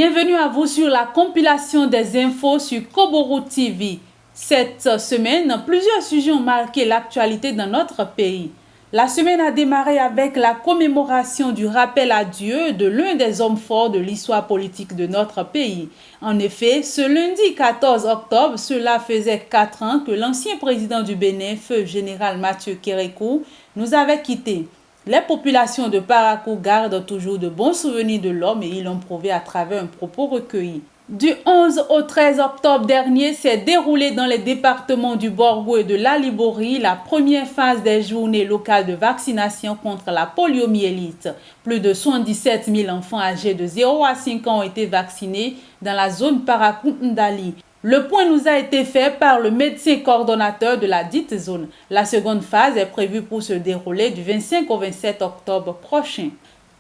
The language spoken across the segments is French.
Bienvenue à vous sur la compilation des infos sur Koboro TV. Cette semaine, plusieurs sujets ont marqué l'actualité dans notre pays. La semaine a démarré avec la commémoration du rappel à Dieu de l'un des hommes forts de l'histoire politique de notre pays. En effet, ce lundi 14 octobre, cela faisait 4 ans que l'ancien président du Bénin, feu général Mathieu Kérékou, nous avait quittés. Les populations de Parakou gardent toujours de bons souvenirs de l'homme et ils l'ont prouvé à travers un propos recueilli. Du 11 au 13 octobre dernier, s'est déroulée dans les départements du Borgo et de l'Alibori la première phase des journées locales de vaccination contre la poliomyélite. Plus de 77 000 enfants âgés de 0 à 5 ans ont été vaccinés dans la zone Parakou-Ndali. Le point nous a été fait par le médecin coordonnateur de la dite zone. La seconde phase est prévue pour se dérouler du 25 au 27 octobre prochain.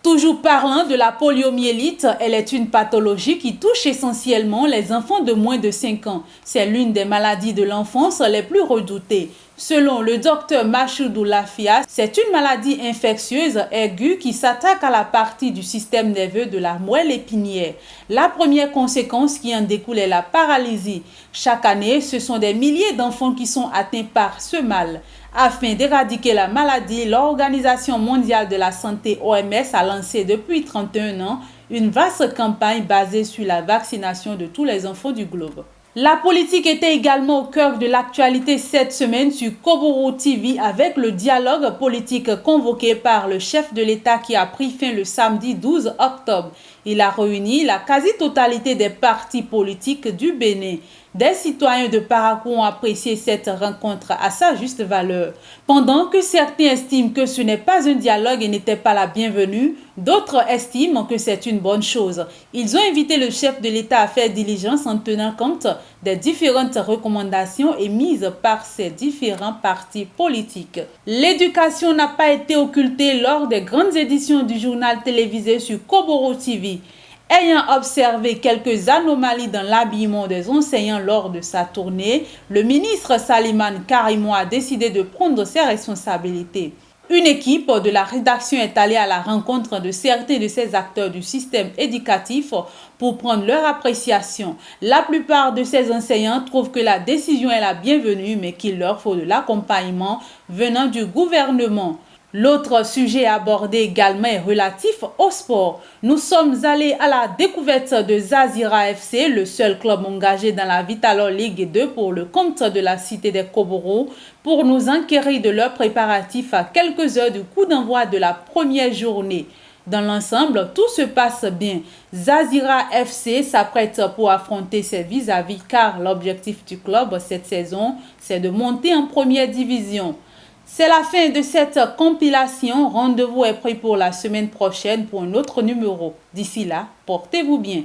Toujours parlant de la poliomyélite, elle est une pathologie qui touche essentiellement les enfants de moins de 5 ans. C'est l'une des maladies de l'enfance les plus redoutées. Selon le docteur Machoudou Lafia, c'est une maladie infectieuse aiguë qui s'attaque à la partie du système nerveux de la moelle épinière. La première conséquence qui en découle est la paralysie. Chaque année, ce sont des milliers d'enfants qui sont atteints par ce mal. Afin d'éradiquer la maladie, l'Organisation mondiale de la santé OMS a lancé depuis 31 ans une vaste campagne basée sur la vaccination de tous les enfants du globe. La politique était également au cœur de l'actualité cette semaine sur Koboro TV avec le dialogue politique convoqué par le chef de l'État qui a pris fin le samedi 12 octobre. Il a réuni la quasi-totalité des partis politiques du Bénin. Des citoyens de Parakou ont apprécié cette rencontre à sa juste valeur. Pendant que certains estiment que ce n'est pas un dialogue et n'était pas la bienvenue, d'autres estiment que c'est une bonne chose. Ils ont invité le chef de l'État à faire diligence en tenant compte des différentes recommandations émises par ces différents partis politiques. L'éducation n'a pas été occultée lors des grandes éditions du journal télévisé sur Koboro TV. Ayant observé quelques anomalies dans l'habillement des enseignants lors de sa tournée, le ministre Salimane Karimo a décidé de prendre ses responsabilités. Une équipe de la rédaction est allée à la rencontre de certains de ces acteurs du système éducatif pour prendre leur appréciation. La plupart de ces enseignants trouvent que la décision est la bienvenue, mais qu'il leur faut de l'accompagnement venant du gouvernement. L'autre sujet abordé également est relatif au sport. Nous sommes allés à la découverte de Zazira FC, le seul club engagé dans la Vitalor Ligue 2 pour le compte de la cité des Koboro, pour nous enquérir de leurs préparatifs à quelques heures du coup d'envoi de la première journée. Dans l'ensemble, tout se passe bien. Zazira FC s'apprête pour affronter ses vis-à-vis car l'objectif du club cette saison, c'est de monter en première division. C'est la fin de cette compilation. Rendez-vous est pris pour la semaine prochaine pour un autre numéro. D'ici là, portez-vous bien.